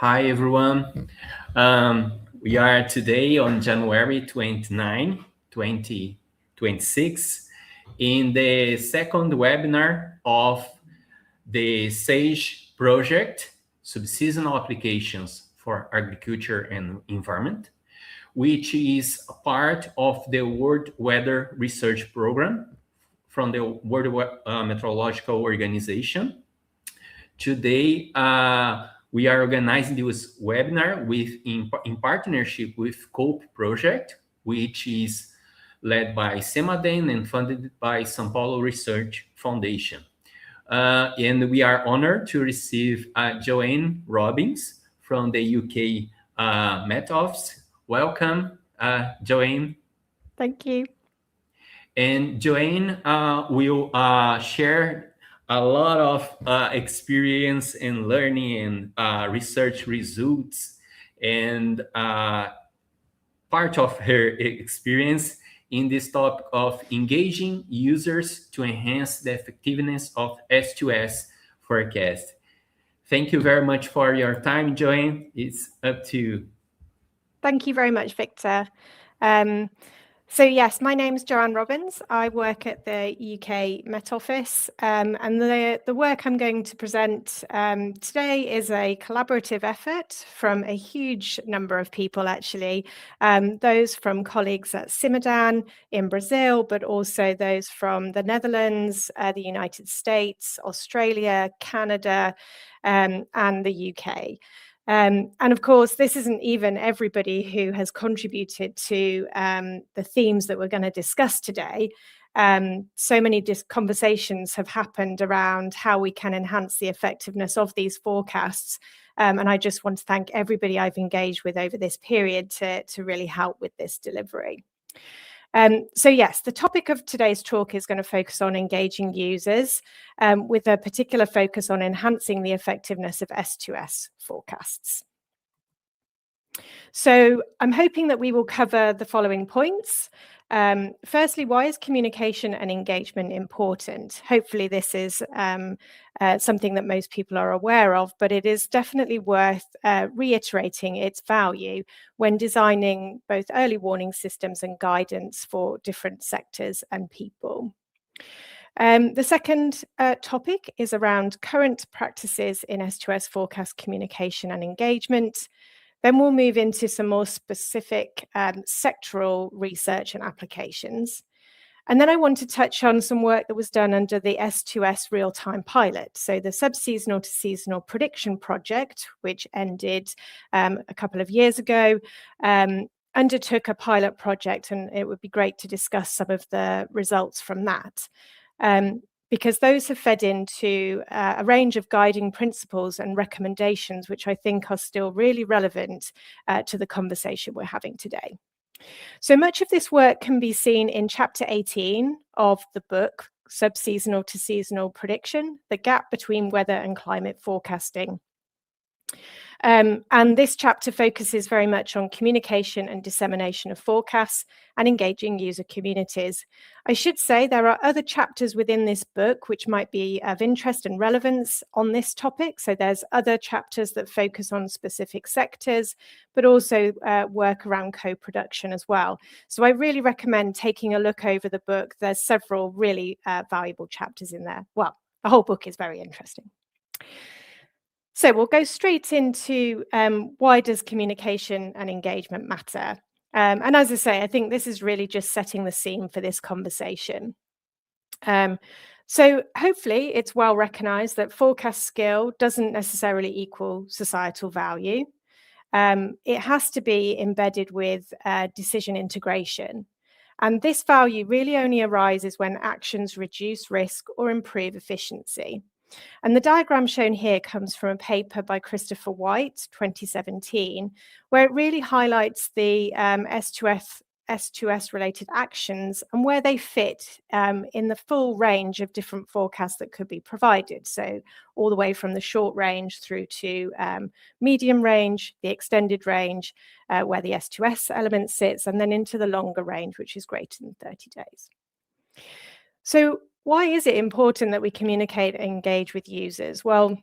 Hi, everyone. We are today on January 29, 2026, in the second webinar of the SAGE project, Subseasonal Applications for Agriculture and Environment, which is a part of the World Weather Research Program from the World Meteorological Organization. Today, we are organizing this webinar in partnership with COPE project, which is led by Semaden and funded by São Paulo Research Foundation. And we are honored to receive Joanne Robbins from the UK Met Office. Welcome, Joanne. Thank you. And Joanne will share a lot of experience and learning and research results and part of her experience in this topic of engaging users to enhance the effectiveness of S2S forecast. Thank you very much for your time, Joanne. It's up to you. Thank you very much, Victor. So yes, my name's Joanne Robbins. I work at the UK Met Office, and the work I'm going to present today is a collaborative effort from a huge number of people, actually, those from colleagues at Semaden in Brazil, but also those from the Netherlands, the United States, Australia, Canada, and the UK. And of course, this isn't even everybody who has contributed to the themes that we're going to discuss today. So many conversations have happened around how we can enhance the effectiveness of these forecasts. And I just want to thank everybody I've engaged with over this period to really help with this delivery. So yes, the topic of today's talk is going to focus on engaging users with a particular focus on enhancing the effectiveness of S2S forecasts. So I'm hoping that we will cover the following points. Firstly, why is communication and engagement important? Hopefully this is something that most people are aware of, but it is definitely worth reiterating its value when designing both early warning systems and guidance for different sectors and people. The second topic is around current practices in S2S forecast communication and engagement. Then we'll move into some more specific sectoral research and applications. And then I want to touch on some work that was done under the S2S real-time pilot. So the sub-seasonal to seasonal prediction project, which ended a couple of years ago, undertook a pilot project, and it would be great to discuss some of the results from that. Because those have fed into a range of guiding principles and recommendations, which I think are still really relevant to the conversation we're having today. So much of this work can be seen in Chapter 18 of the book, Sub-Seasonal to Seasonal Prediction, the Gap Between Weather and Climate Forecasting. And this chapter focuses very much on communication and dissemination of forecasts and engaging user communities. I should say there are other chapters within this book which might be of interest and relevance on this topic. So there's other chapters that focus on specific sectors, but also work around co-production as well. So I really recommend taking a look over the book. There's several really valuable chapters in there. Well, the whole book is very interesting. So we'll go straight into why does communication and engagement matter? And as I say, I think this is really just setting the scene for this conversation. So hopefully it's well recognized that forecast skill doesn't necessarily equal societal value. It has to be embedded with decision integration. And this value really only arises when actions reduce risk or improve efficiency. And the diagram shown here comes from a paper by Christopher White, 2017, where it really highlights the S2S related actions and where they fit in the full range of different forecasts that could be provided. So all the way from the short range through to medium range, the extended range, where the S2S element sits, and then into the longer range, which is greater than 30 days. So why is it important that we communicate and engage with users? Well,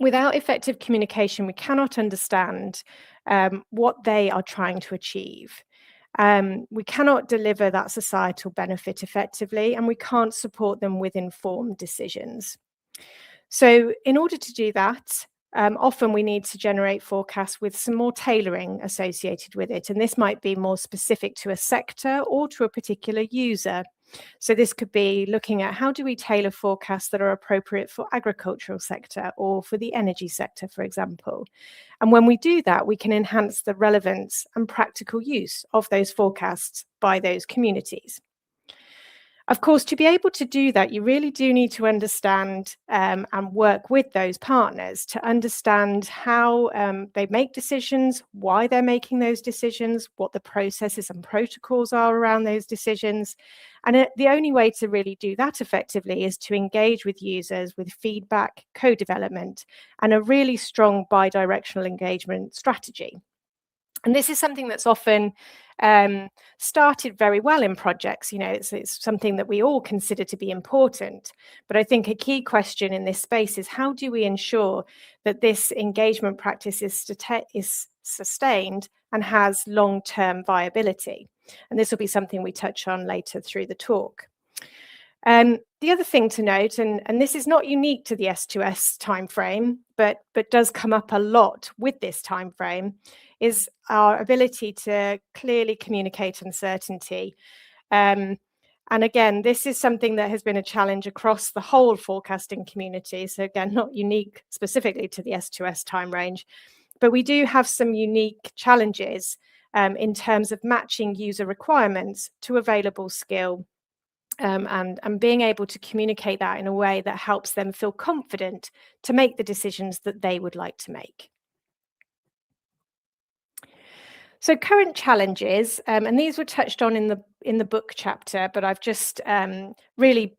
without effective communication, we cannot understand what they are trying to achieve. We cannot deliver that societal benefit effectively, and we can't support them with informed decisions. So in order to do that, often we need to generate forecasts with some more tailoring associated with it. And this might be more specific to a sector or to a particular user. So this could be looking at how do we tailor forecasts that are appropriate for agricultural sector or for the energy sector, for example. And when we do that, we can enhance the relevance and practical use of those forecasts by those communities. Of course, to be able to do that, you really do need to understand and work with those partners to understand how they make decisions, why they're making those decisions, what the processes and protocols are around those decisions. And the only way to really do that effectively is to engage with users with feedback, co-development, and a really strong bi-directional engagement strategy. And this is something that's often started very well in projects. You know, it's something that we all consider to be important. But I think a key question in this space is how do we ensure that this engagement practice is sustained and has long-term viability? And this will be something we touch on later through the talk. The other thing to note, and this is not unique to the S2S timeframe, but does come up a lot with this timeframe, is our ability to clearly communicate uncertainty. And again, this is something that has been a challenge across the whole forecasting community. So again, not unique specifically to the S2S time range, but we do have some unique challenges in terms of matching user requirements to available skill. And being able to communicate that in a way that helps them feel confident to make the decisions that they would like to make. So current challenges, and these were touched on in the book chapter, but I've just really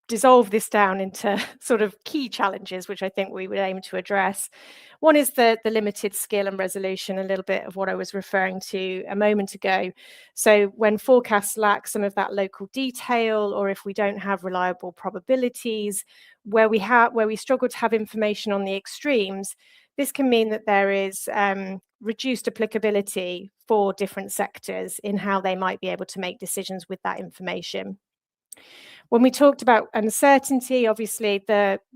dissolve this down into sort of key challenges, which I think we would aim to address. One is the limited skill and resolution, a little bit of what I was referring to a moment ago. So when forecasts lack some of that local detail, or if we don't have reliable probabilities, where we struggle to have information on the extremes, this can mean that there is reduced applicability for different sectors in how they might be able to make decisions with that information. When we talked about uncertainty, obviously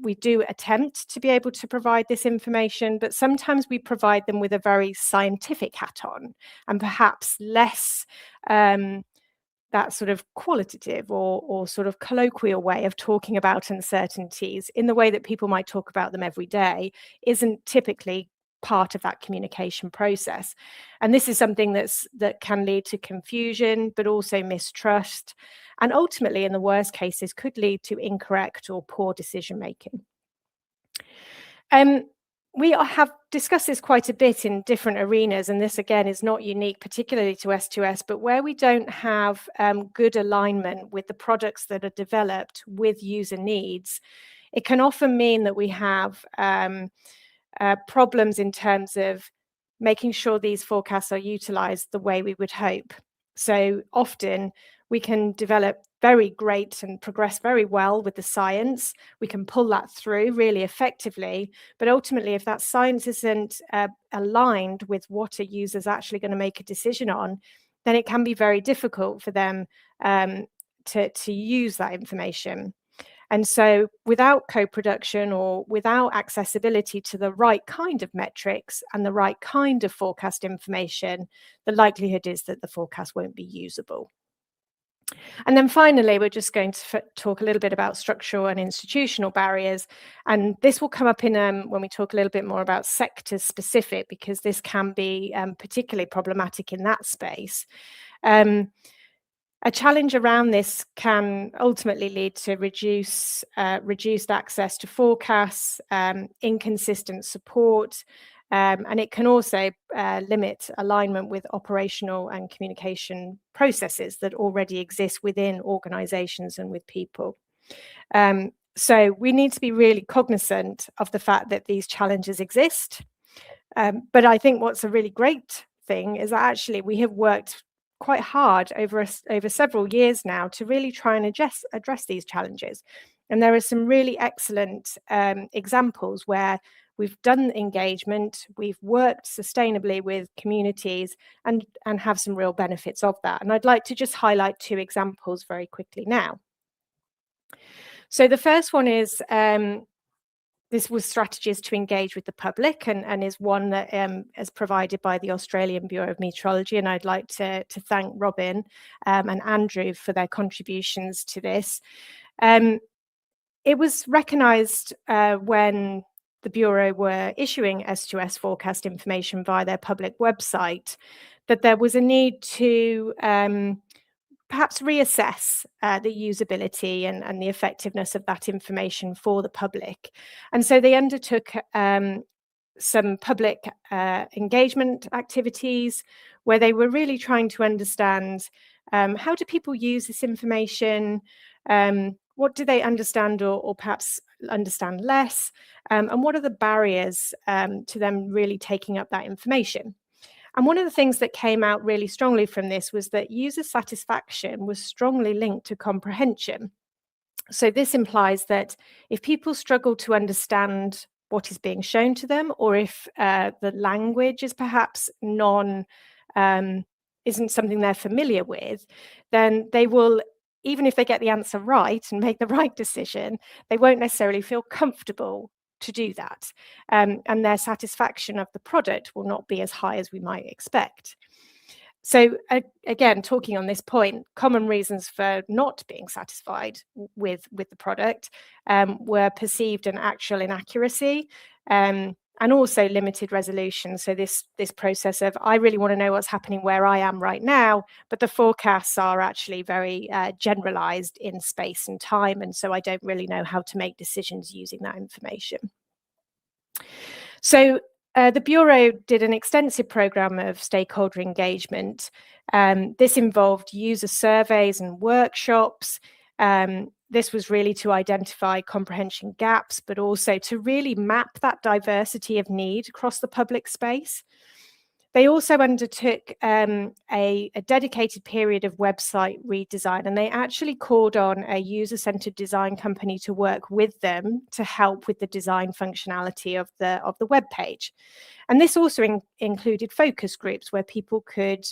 we do attempt to be able to provide this information, but sometimes we provide them with a very scientific hat on and perhaps less that sort of qualitative or sort of colloquial way of talking about uncertainties in the way that people might talk about them every day isn't typically part of that communication process. And this is something that can lead to confusion, but also mistrust. And ultimately, in the worst cases, could lead to incorrect or poor decision making. We have discussed this quite a bit in different arenas, and this again is not unique particularly to S2S, but where we don't have good alignment with the products that are developed with user needs, it can often mean that we have problems in terms of making sure these forecasts are utilized the way we would hope. So often we can develop very great and progress very well with the science. We can pull that through really effectively, but ultimately if that science isn't aligned with what a user is actually going to make a decision on, then it can be very difficult for them to use that information. And so without co-production or without accessibility to the right kind of metrics and the right kind of forecast information, the likelihood is that the forecast won't be usable. And then finally, we're just going to talk a little bit about structural and institutional barriers. And this will come up in when we talk a little bit more about sector specific, because this can be particularly problematic in that space. A challenge around this can ultimately lead to reduced access to forecasts, inconsistent support, and it can also limit alignment with operational and communication processes that already exist within organizations and with people. So we need to be really cognizant of the fact that these challenges exist. But I think what's a really great thing is that actually we have worked quite hard over several years now to really try and address these challenges. And there are some really excellent examples where we've done engagement, we've worked sustainably with communities and have some real benefits of that. And I'd like to just highlight 2 examples very quickly now. So the first one is this was strategies to engage with the public, and is one that is provided by the Australian Bureau of Meteorology. And I'd like to thank Robin and Andrew for their contributions to this. It was recognised when the Bureau were issuing S2S forecast information via their public website that there was a need to perhaps reassess the usability and the effectiveness of that information for the public. And so they undertook some public engagement activities where they were really trying to understand how do people use this information, what do they understand or perhaps understand less, and what are the barriers to them really taking up that information. And one of the things that came out really strongly from this was that user satisfaction was strongly linked to comprehension. So this implies that if people struggle to understand what is being shown to them, or if the language is perhaps isn't something they're familiar with, then they will, even if they get the answer right and make the right decision, they won't necessarily feel comfortable to do that. And their satisfaction of the product will not be as high as we might expect. So again, talking on this point, common reasons for not being satisfied with the product were perceived and actual inaccuracy, and also limited resolution. So this process of, I really want to know what's happening where I am right now, but the forecasts are actually very generalized in space and time, and so I don't really know how to make decisions using that information. So the Bureau did an extensive program of stakeholder engagement. This involved user surveys and workshops. This was really to identify comprehension gaps, but also to really map that diversity of need across the public space. They also undertook a dedicated period of website redesign, and they actually called on a user-centered design company to work with them to help with the design functionality of the web page. And this also included focus groups where people could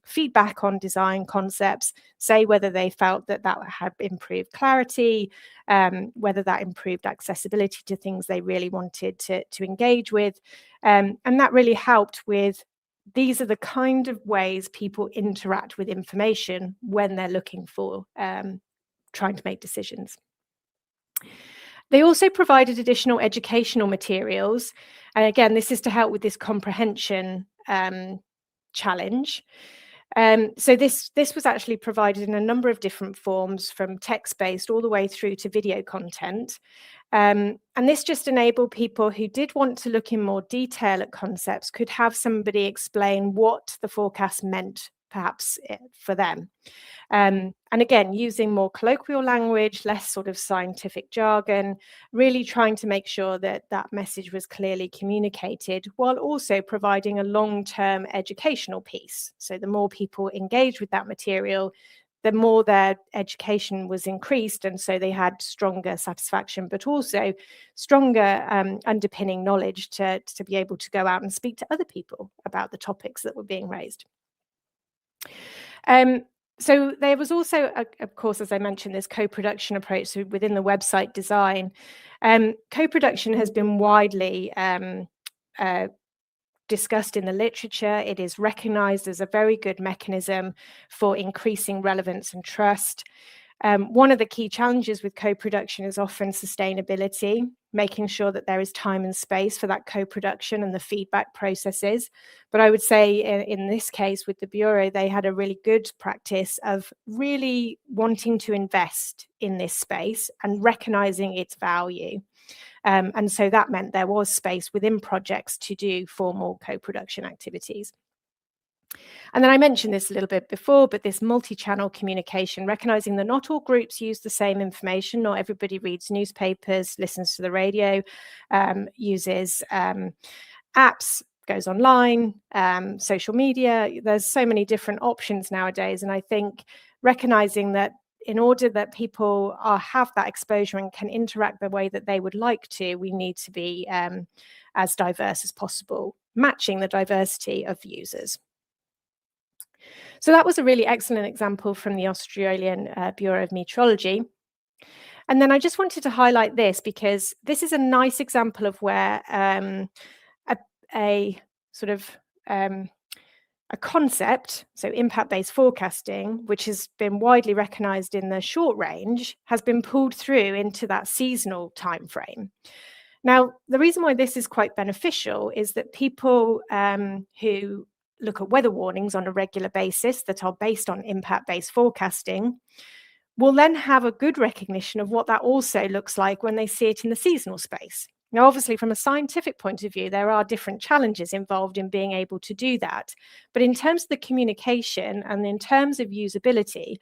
feedback on design concepts, say whether they felt that had improved clarity, whether that improved accessibility to things they really wanted to engage with. And that really helped with, these are the kind of ways people interact with information when they're looking for trying to make decisions. They also provided additional educational materials. And again, this is to help with this comprehension challenge. So this was actually provided in a number of different forms, from text-based all the way through to video content. And this just enabled people who did want to look in more detail at concepts could have somebody explain what the forecast meant, perhaps for them. And again, using more colloquial language, less sort of scientific jargon, really trying to make sure that that message was clearly communicated, while also providing a long-term educational piece. So the more people engage with that material, the more their education was increased, and so they had stronger satisfaction, but also stronger underpinning knowledge to be able to go out and speak to other people about the topics that were being raised. So there was also, of course, as I mentioned, this co-production approach. So within the website design, co-production has been widely discussed in the literature. It is recognized as a very good mechanism for increasing relevance and trust. One of the key challenges with co-production is often sustainability, making sure that there is time and space for that co-production and the feedback processes. But I would say in this case with the Bureau, they had a really good practice of really wanting to invest in this space and recognizing its value. And so that meant there was space within projects to do formal co-production activities. And then I mentioned this a little bit before, but this multi-channel communication, recognizing that not all groups use the same information. Not everybody reads newspapers, listens to the radio, uses apps, goes online, social media. There's so many different options nowadays. And I think recognizing that in order that people have that exposure and can interact the way that they would like to, we need to be as diverse as possible, matching the diversity of users. So that was a really excellent example from the Australian Bureau of Meteorology. And then I just wanted to highlight this because this is a nice example of where a sort of a concept, so impact-based forecasting, which has been widely recognized in the short range, has been pulled through into that seasonal time frame. Now, the reason why this is quite beneficial is that people who look at weather warnings on a regular basis that are based on impact-based forecasting will then have a good recognition of what that also looks like when they see it in the seasonal space. Now, obviously, from a scientific point of view, there are different challenges involved in being able to do that. But in terms of the communication and in terms of usability,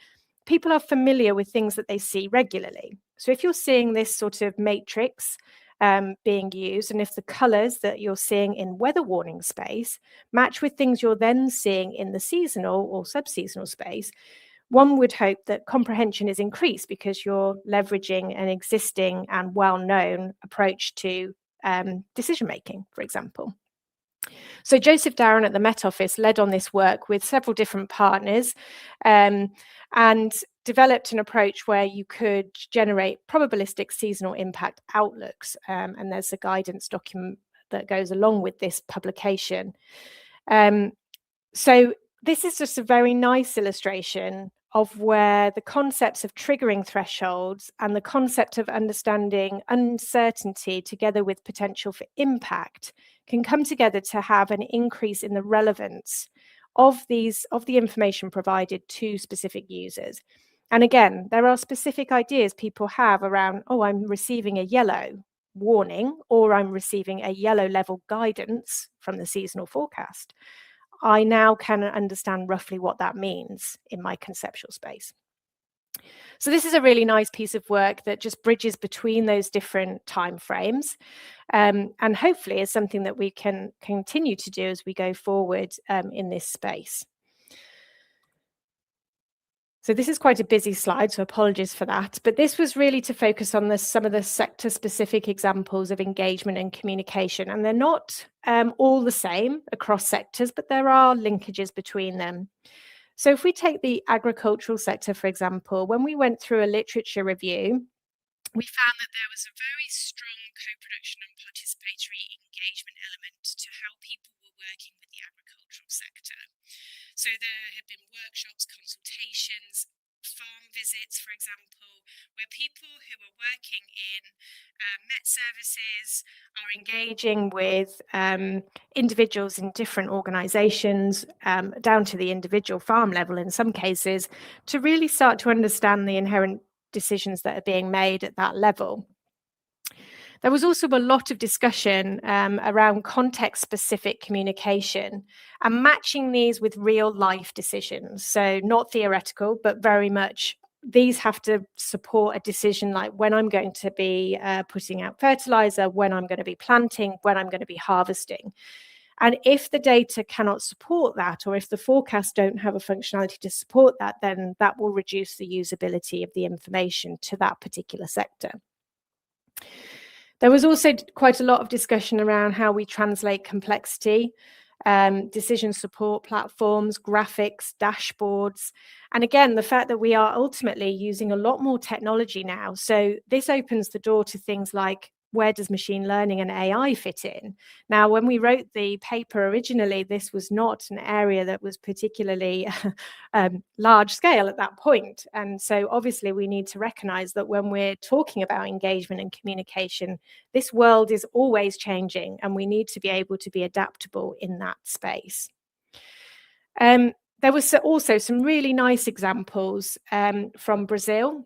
people are familiar with things that they see regularly. So if you're seeing this sort of matrix being used, and if the colors that you're seeing in weather warning space match with things you're then seeing in the seasonal or sub-seasonal space, one would hope that comprehension is increased because you're leveraging an existing and well-known approach to decision-making, for example. So Joseph Darren at the Met Office led on this work with several different partners and developed an approach where you could generate probabilistic seasonal impact outlooks. And there's a guidance document that goes along with this publication. So this is just a very nice illustration of where the concepts of triggering thresholds and the concept of understanding uncertainty together with potential for impact can come together to have an increase in the relevance of the information provided to specific users. And again, there are specific ideas people have around, oh, I'm receiving a yellow warning or I'm receiving a yellow level guidance from the seasonal forecast. I now can understand roughly what that means in my conceptual space. So this is a really nice piece of work that just bridges between those different time frames, and hopefully is something that we can continue to do as we go forward in this space. So this is quite a busy slide, so apologies for that. But this was really to focus on some of the sector-specific examples of engagement and communication. And they're not all the same across sectors, but there are linkages between them. So if we take the agricultural sector, for example, when we went through a literature review, we found that there was a very strong co-production and participatory engagement element to how people were working with the agricultural sector. So there have been workshops, consultations, farm visits, for example, where people who are working in Met services are engaging with individuals in different organisations, down to the individual farm level in some cases, to really start to understand the inherent decisions that are being made at that level. There was also a lot of discussion around context-specific communication and matching these with real-life decisions. So not theoretical, but very much these have to support a decision like when I'm going to be putting out fertilizer, when I'm going to be planting, when I'm going to be harvesting. And if the data cannot support that, or if the forecasts don't have a functionality to support that, then that will reduce the usability of the information to that particular sector. There was also quite a lot of discussion around how we translate complexity, decision support platforms, graphics, dashboards. And again, the fact that we are ultimately using a lot more technology now. So this opens the door to things like, where does machine learning and AI fit in? Now, when we wrote the paper originally, this was not an area that was particularly large scale at that point. And so obviously we need to recognize that when we're talking about engagement and communication, this world is always changing and we need to be able to be adaptable in that space. There was also some really nice examples from Brazil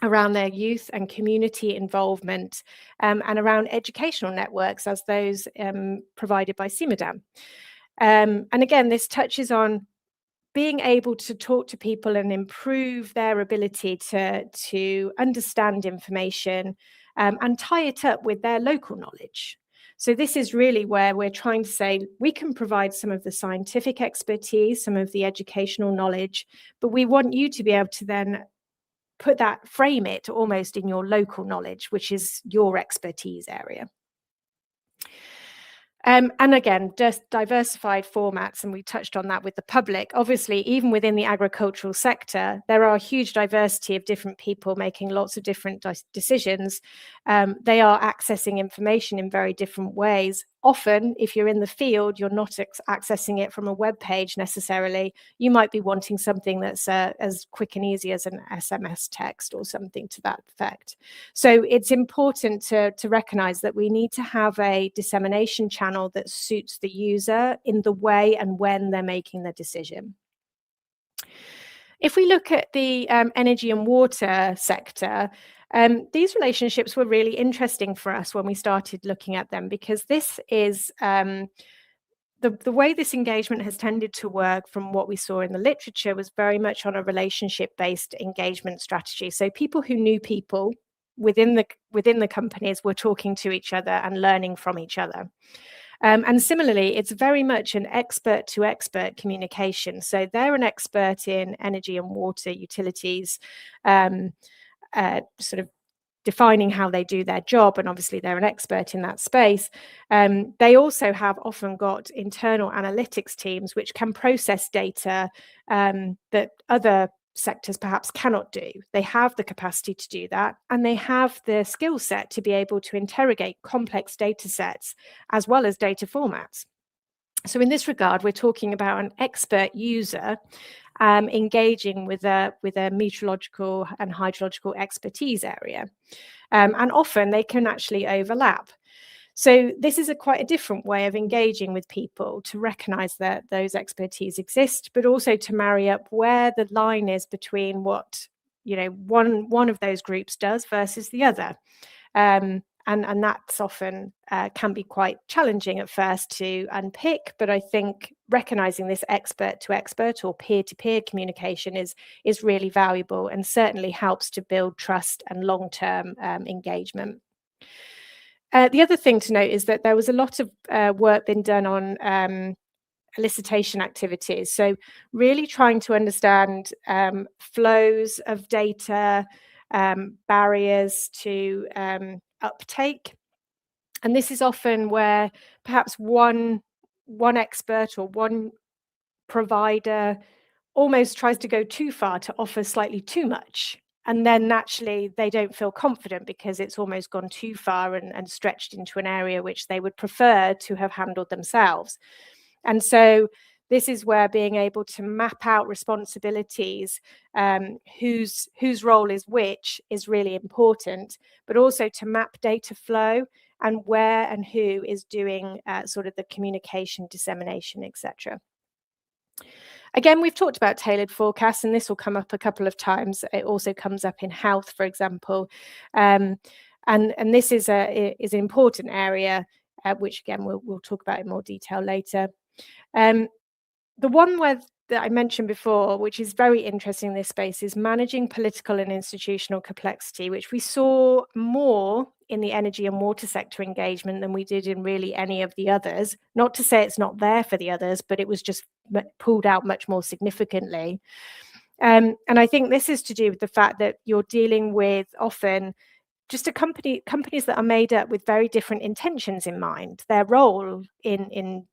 around their youth and community involvement and around educational networks as those provided by CIMADAM. And again, this touches on being able to talk to people and improve their ability to understand information and tie it up with their local knowledge. So this is really where we're trying to say we can provide some of the scientific expertise, some of the educational knowledge, but we want you to be able to then frame it almost in your local knowledge, which is your expertise area. And again, just diversified formats, and we touched on that with the public. Obviously, even within the agricultural sector, there are a huge diversity of different people making lots of different decisions. They are accessing information in very different ways. Often, if you're in the field, you're not accessing it from a web page necessarily. You might be wanting something that's as quick and easy as an SMS text or something to that effect. So it's important to recognize that we need to have a dissemination channel that suits the user in the way and when they're making the decision. If we look at the energy and water sector, these relationships were really interesting for us when we started looking at them, because this is the way this engagement has tended to work from what we saw in the literature was very much on a relationship-based engagement strategy. So people who knew people within the companies were talking to each other and learning from each other. And similarly, it's very much an expert to expert communication. So they're an expert in energy and water utilities, sort of defining how they do their job, and obviously they're an expert in that space. They also have often got internal analytics teams which can process data that other sectors perhaps cannot do. They have the capacity to do that, and they have the skill set to be able to interrogate complex data sets as well as data formats. So in this regard, we're talking about an expert user engaging with a meteorological and hydrological expertise area. And often they can actually overlap. So this is quite a different way of engaging with people, to recognize that those expertise exist, but also to marry up where the line is between what one of those groups does versus the other. And that's often can be quite challenging at first to unpick, but I think recognizing this expert to expert or peer-to-peer communication is really valuable, and certainly helps to build trust and long-term engagement. The other thing to note is that there was a lot of work being done on elicitation activities. So really trying to understand flows of data, barriers to uptake. And this is often where perhaps one expert or one provider almost tries to go too far to offer slightly too much. And then naturally they don't feel confident because it's almost gone too far and stretched into an area which they would prefer to have handled themselves. And so this is where being able to map out responsibilities, whose role is which, is really important, but also to map data flow and where and who is doing sort of the communication, dissemination, etc. Again, we've talked about tailored forecasts, and this will come up a couple of times. It also comes up in health, for example. And this is an important area, which again, we'll talk about in more detail later. The one that I mentioned before, which is very interesting in this space, is managing political and institutional complexity, which we saw more in the energy and water sector engagement than we did in really any of the others. Not to say it's not there for the others, but it was just pulled out much more significantly. And I think this is to do with the fact that you're dealing with often just companies that are made up with very different intentions in mind. Their role in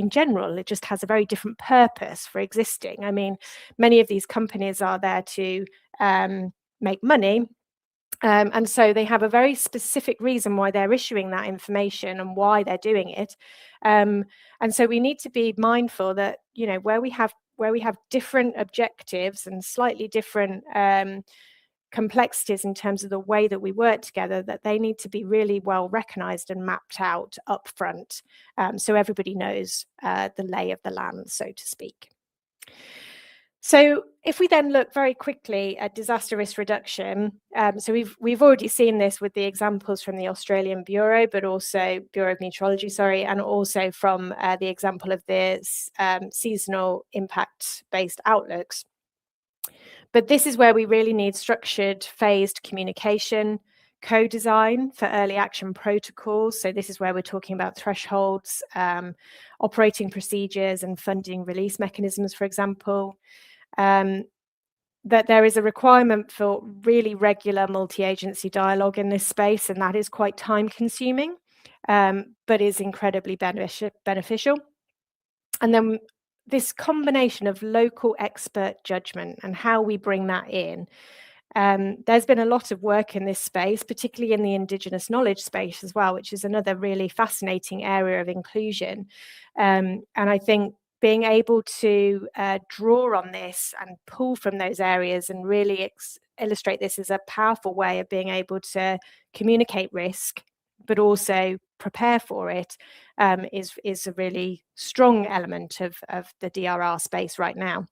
general, it just has a very different purpose for existing. I mean, many of these companies are there to make money. And so they have a very specific reason why they're issuing that information and why they're doing it. And so we need to be mindful that, where we have different objectives and slightly different complexities in terms of the way that we work together, that they need to be really well recognized and mapped out up front, so everybody knows the lay of the land, so to speak. So if we then look very quickly at disaster risk reduction, so we've already seen this with the examples from the Australian Bureau, but also Bureau of Meteorology, and also from the example of the seasonal impact-based outlooks. But this is where we really need structured, phased communication, co-design for early action protocols. So this is where we're talking about thresholds, operating procedures, and funding release mechanisms, for example. that there is a requirement for really regular multi-agency dialogue in this space, and that is quite time-consuming, but is incredibly beneficial. And then this combination of local expert judgment and how we bring that in. There's been a lot of work in this space, particularly in the Indigenous knowledge space as well, which is another really fascinating area of inclusion. And I think being able to draw on this and pull from those areas and really illustrate this as a powerful way of being able to communicate risk, but also prepare for it, is a really strong element of the DRR space right now.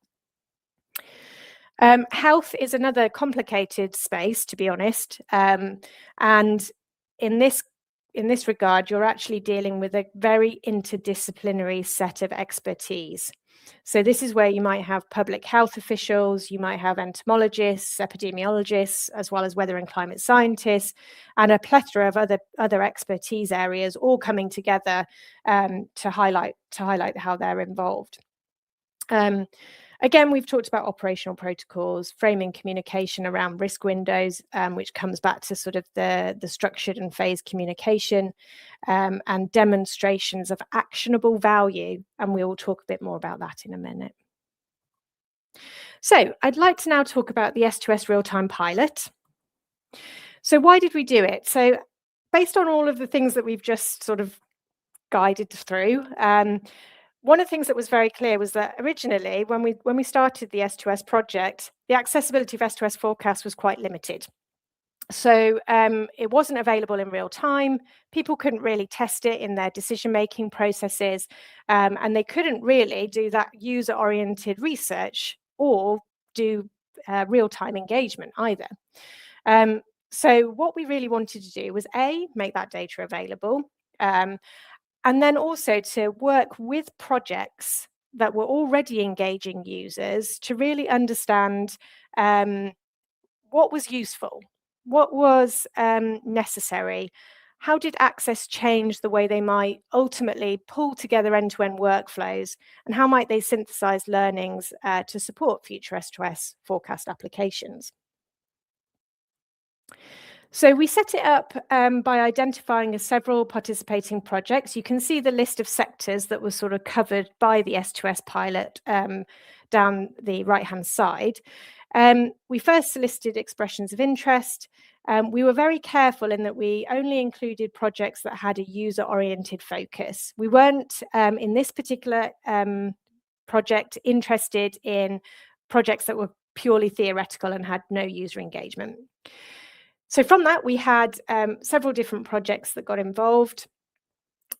Health is another complicated space, to be honest, and in this regard, you're actually dealing with a very interdisciplinary set of expertise. So this is where you might have public health officials, you might have entomologists, epidemiologists, as well as weather and climate scientists, and a plethora of other expertise areas all coming together to highlight how they're involved. Again, we've talked about operational protocols, framing communication around risk windows, which comes back to sort of the structured and phased communication, and demonstrations of actionable value. And we will talk a bit more about that in a minute. So I'd like to now talk about the S2S real-time pilot. So why did we do it? So based on all of the things that we've just sort of guided through, one of the things that was very clear was that originally, when we started the S2S project, the accessibility of S2S forecast was quite limited. So it wasn't available in real time. People couldn't really test it in their decision-making processes, and they couldn't really do that user-oriented research or do real-time engagement either. So what we really wanted to do was make that data available, and then also to work with projects that were already engaging users to really understand what was useful, what was necessary, how did access change the way they might ultimately pull together end-to-end workflows, and how might they synthesize learnings to support future S2S forecast applications. So we set it up by identifying several participating projects. You can see the list of sectors that were sort of covered by the S2S pilot down the right-hand side. We first solicited expressions of interest. We were very careful in that we only included projects that had a user-oriented focus. We weren't, in this particular project, interested in projects that were purely theoretical and had no user engagement. So from that, we had several different projects that got involved,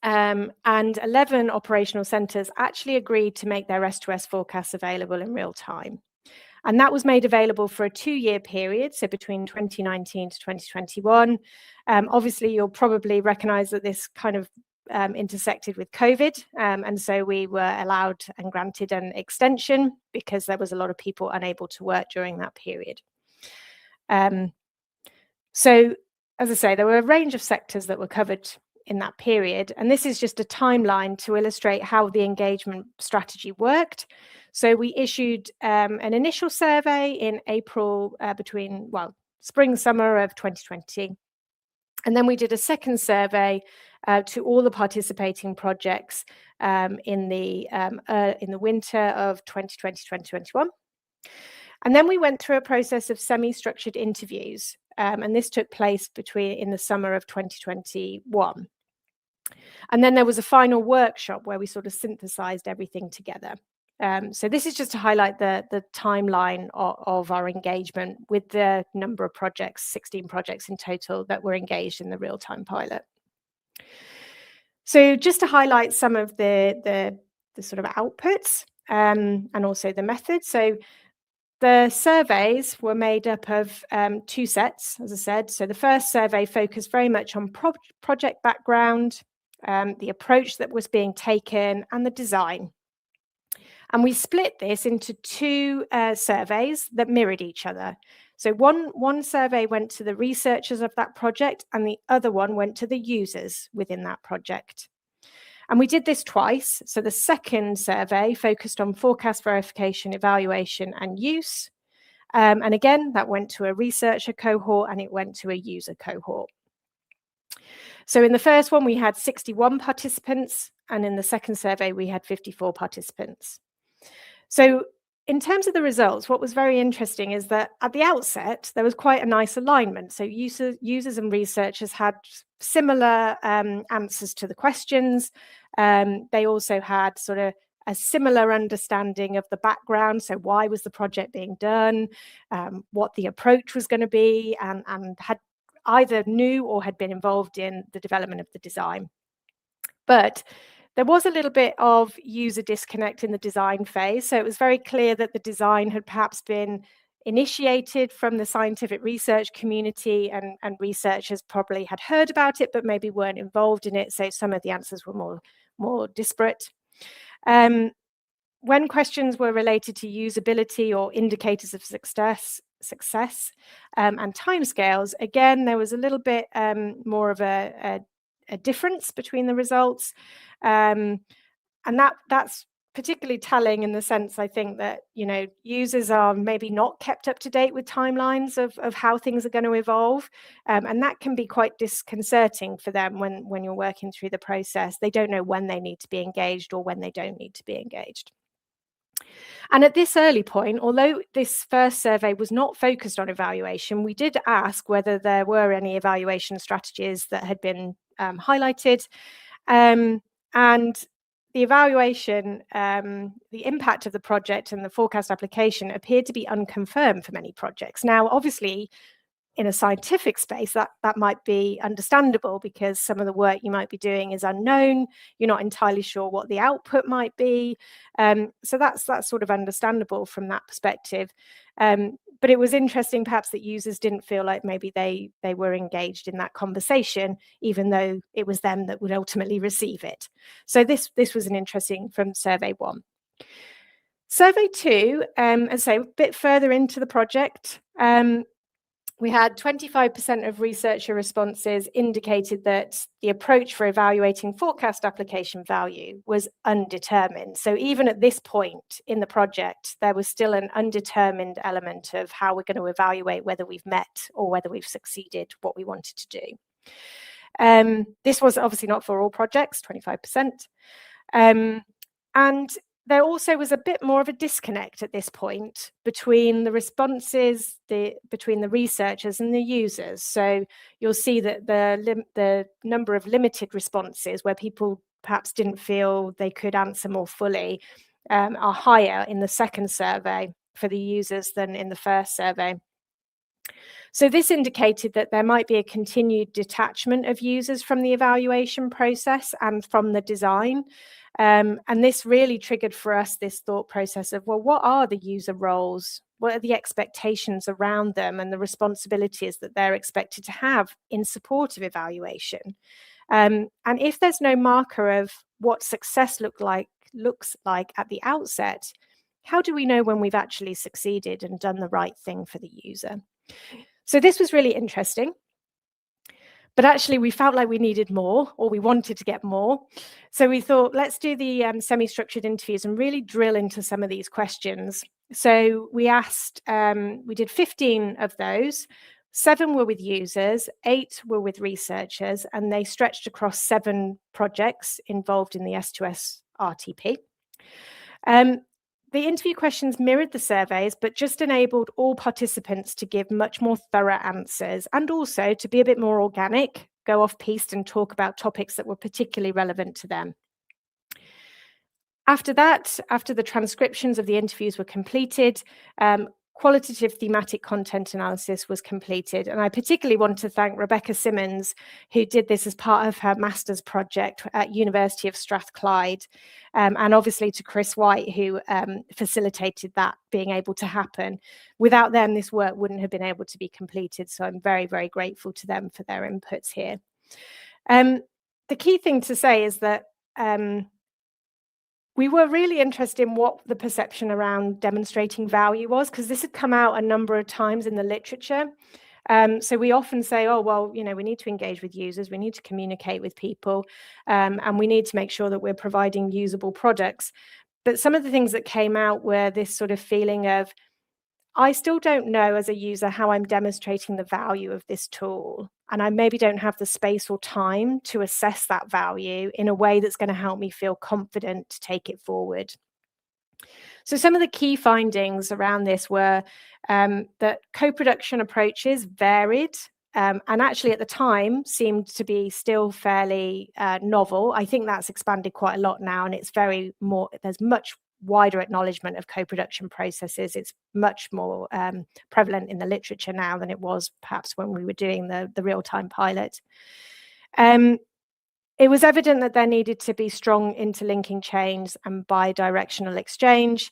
and 11 operational centres actually agreed to make their S2S forecasts available in real time. And that was made available for a 2-year period, so between 2019 to 2021. Obviously, you'll probably recognise that this kind of intersected with COVID, and so we were allowed and granted an extension because there was a lot of people unable to work during that period. So, as I say, there were a range of sectors that were covered in that period, and this is just a timeline to illustrate how the engagement strategy worked. So we issued an initial survey in April spring, summer of 2020, and then we did a second survey to all the participating projects in the winter of 2020-2021. And then we went through a process of semi-structured interviews, and this took place in the summer of 2021. And then there was a final workshop where we sort of synthesized everything together. So this is just to highlight the timeline of our engagement with the number of projects, 16 projects in total that were engaged in the real-time pilot. So just to highlight some of the sort of outputs and also the methods. So the surveys were made up of 2 sets, as I said. So the first survey focused very much on project background, the approach that was being taken, and the design. And we split this into 2 surveys that mirrored each other. So one survey went to the researchers of that project, and the other one went to the users within that project. And we did this twice. So the second survey focused on forecast verification, evaluation, and use. And again, that went to a researcher cohort and it went to a user cohort. So in the first one, we had 61 participants, and in the second survey, we had 54 participants. So in terms of the results, what was very interesting is that at the outset, there was quite a nice alignment. So users and researchers had similar answers to the questions. They also had sort of a similar understanding of the background. So why was the project being done, what the approach was going to be, and had either knew or had been involved in the development of the design. But there was a little bit of user disconnect in the design phase. So it was very clear that the design had perhaps been initiated from the scientific research community, and researchers probably had heard about it, but maybe weren't involved in it. So some of the answers were more disparate. When questions were related to usability or indicators of success and timescales, again, there was a little bit more of a difference between the results. And that's particularly telling in the sense, I think, that, users are maybe not kept up to date with timelines of how things are going to evolve. And that can be quite disconcerting for them when you're working through the process. They don't know when they need to be engaged or when they don't need to be engaged. And at this early point, although this first survey was not focused on evaluation, we did ask whether there were any evaluation strategies that had been highlighted. And the evaluation, the impact of the project and the forecast application appeared to be unconfirmed for many projects. Now, obviously, in a scientific space, that might be understandable because some of the work you might be doing is unknown. You're not entirely sure what the output might be. So that's sort of understandable from that perspective. But it was interesting perhaps that users didn't feel like maybe they were engaged in that conversation, even though it was them that would ultimately receive it. So this was an interesting from survey 1. Survey 2, as I say, a bit further into the project, we had 25% of researcher responses indicated that the approach for evaluating forecast application value was undetermined. So even at this point in the project, there was still an undetermined element of how we're going to evaluate whether we've met or whether we've succeeded what we wanted to do. This was obviously not for all projects, 25%. And there also was a bit more of a disconnect at this point between the responses, between the researchers and the users. So you'll see that the number of limited responses where people perhaps didn't feel they could answer more fully are higher in the second survey for the users than in the first survey. So this indicated that there might be a continued detachment of users from the evaluation process and from the design. And this really triggered for us this thought process of, well, what are the user roles? What are the expectations around them and the responsibilities that they're expected to have in support of evaluation? And if there's no marker of what success looks like at the outset, how do we know when we've actually succeeded and done the right thing for the user? So this was really interesting. But actually, we felt like we needed more, or we wanted to get more. So we thought, let's do the semi-structured interviews and really drill into some of these questions. So we did 15 of those. 7 were with users, 8 were with researchers, and they stretched across 7 projects involved in the S2S RTP. The interview questions mirrored the surveys, but just enabled all participants to give much more thorough answers and also to be a bit more organic, go off-piste and talk about topics that were particularly relevant to them. After that, after the transcriptions of the interviews were completed, qualitative thematic content analysis was completed. And I particularly want to thank Rebecca Simmons, who did this as part of her master's project at University of Strathclyde, and obviously to Chris White, who facilitated that being able to happen. Without them, this work wouldn't have been able to be completed. So I'm very, very grateful to them for their inputs here. The key thing to say is that we were really interested in what the perception around demonstrating value was, because this had come out a number of times in the literature. So we often say, oh, well, we need to engage with users, we need to communicate with people, and we need to make sure that we're providing usable products. But some of the things that came out were this sort of feeling of, I still don't know as a user how I'm demonstrating the value of this tool. And I maybe don't have the space or time to assess that value in a way that's going to help me feel confident to take it forward. So some of the key findings around this were that co-production approaches varied and actually at the time seemed to be still fairly novel. I think that's expanded quite a lot now, and it's there's much wider acknowledgement of co-production processes. It's much more prevalent in the literature now than it was perhaps when we were doing the real-time pilot. It was evident that there needed to be strong interlinking chains and bi-directional exchange,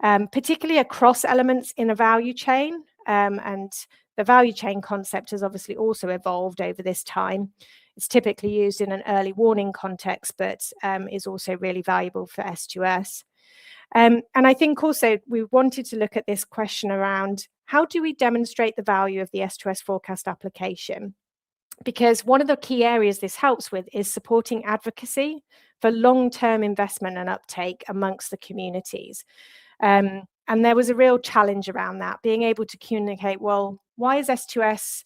particularly across elements in a value chain. And the value chain concept has obviously also evolved over this time. It's typically used in an early warning context, but is also really valuable for S2S. And I think also we wanted to look at this question around how do we demonstrate the value of the S2S forecast application? Because one of the key areas this helps with is supporting advocacy for long-term investment and uptake amongst the communities. And there was a real challenge around that, being able to communicate, well, why is S2S,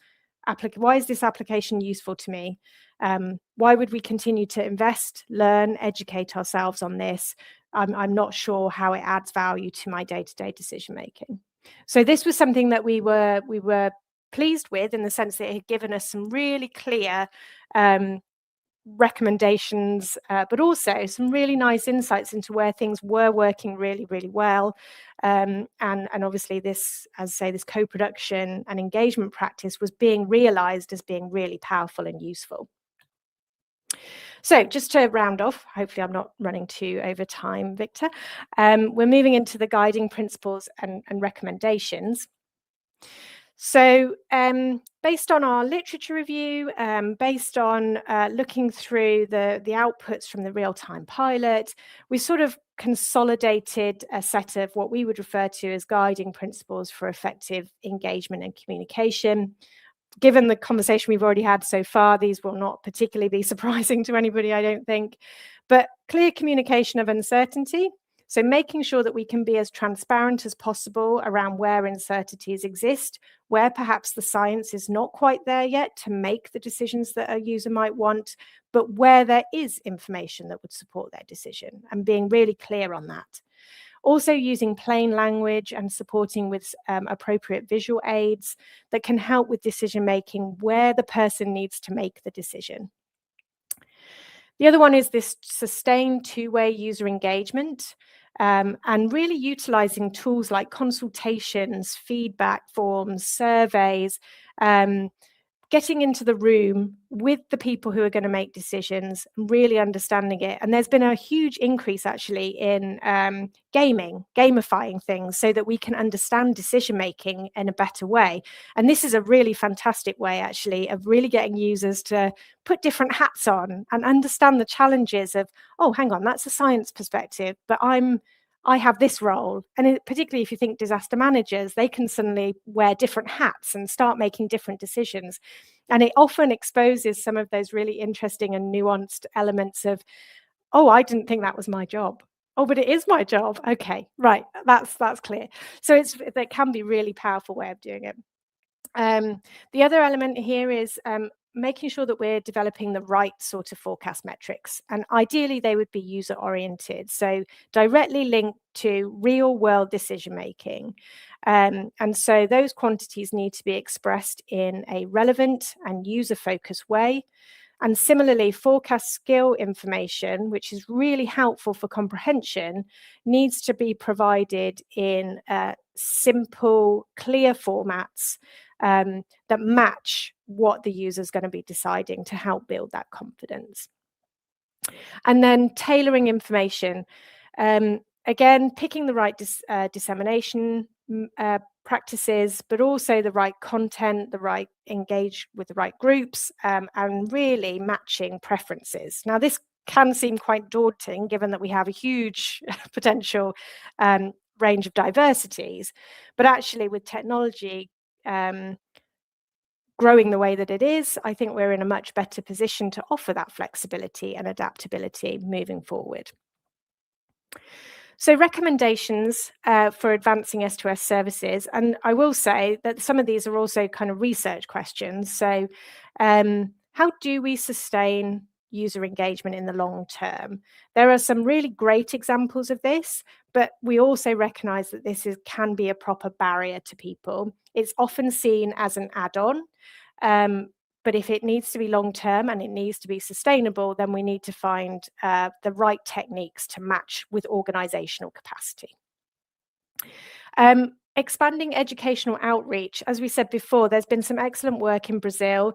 why is this application useful to me? Why would we continue to invest, learn, educate ourselves on this? I'm not sure how it adds value to my day-to-day decision-making. So this was something that we were pleased with, in the sense that it had given us some really clear recommendations, but also some really nice insights into where things were working really, really well. And obviously this, as I say, this co-production and engagement practice was being realized as being really powerful and useful. So just to round off, hopefully I'm not running too over time, Victor, we're moving into the guiding principles and recommendations. So based on our literature review, based on looking through the outputs from the real-time pilot, we sort of consolidated a set of what we would refer to as guiding principles for effective engagement and communication. Given the conversation we've already had so far, these will not particularly be surprising to anybody, I don't think. But clear communication of uncertainty. So making sure that we can be as transparent as possible around where uncertainties exist, where perhaps the science is not quite there yet to make the decisions that a user might want, but where there is information that would support their decision, and being really clear on that. Also using plain language and supporting with appropriate visual aids that can help with decision-making where the person needs to make the decision. The other one is this sustained two-way user engagement, and really utilizing tools like consultations, feedback forms, surveys, getting into the room with the people who are going to make decisions, really understanding it. And there's been a huge increase actually in gamifying things so that we can understand decision-making in a better way. And this is a really fantastic way actually of really getting users to put different hats on and understand the challenges of, oh, hang on, that's a science perspective, but I have this role. And particularly if you think disaster managers, they can suddenly wear different hats and start making different decisions. And it often exposes some of those really interesting and nuanced elements of, oh, I didn't think that was my job. Oh, but it is my job. Okay, right, that's clear. So that can be a really powerful way of doing it. The other element here is making sure that we're developing the right sort of forecast metrics. And ideally, they would be user-oriented, so directly linked to real-world decision-making. And so those quantities need to be expressed in a relevant and user-focused way. And similarly, forecast skill information, which is really helpful for comprehension, needs to be provided in simple, clear formats that match what the user is going to be deciding to help build that confidence. And then tailoring information. Again, picking the right dissemination practices, but also the right content, engage with the right groups, and really matching preferences. Now, this can seem quite daunting, given that we have a huge potential range of diversities, but actually with technology growing the way that it is, I think we're in a much better position to offer that flexibility and adaptability moving forward. So recommendations for advancing S2S services, and I will say that some of these are also kind of research questions. So how do we sustain user engagement in the long term? There are some really great examples of this, but we also recognize that this can be a proper barrier to people. It's often seen as an add-on, but if it needs to be long-term and it needs to be sustainable, then we need to find the right techniques to match with organizational capacity. Expanding educational outreach. As we said before, there's been some excellent work in Brazil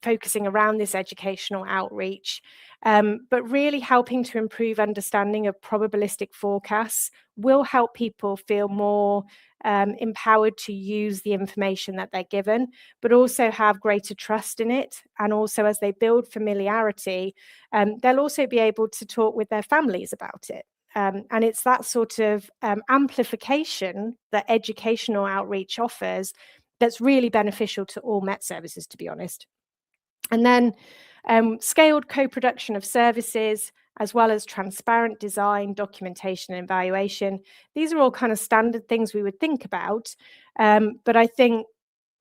focusing around this educational outreach, but really helping to improve understanding of probabilistic forecasts will help people feel more empowered to use the information that they're given, but also have greater trust in it. And also, as they build familiarity, they'll also be able to talk with their families about it. And it's that sort of amplification that educational outreach offers that's really beneficial to all Met services, to be honest. And then scaled co-production of services, as well as transparent design, documentation, and evaluation. These are all kind of standard things we would think about. But I think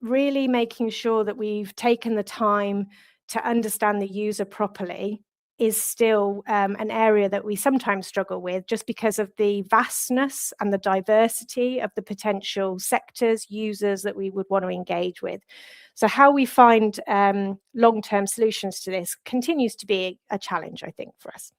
really making sure that we've taken the time to understand the user properly is still an area that we sometimes struggle with, just because of the vastness and the diversity of the potential sectors, users that we would want to engage with. So how we find long-term solutions to this continues to be a challenge, I think, for us.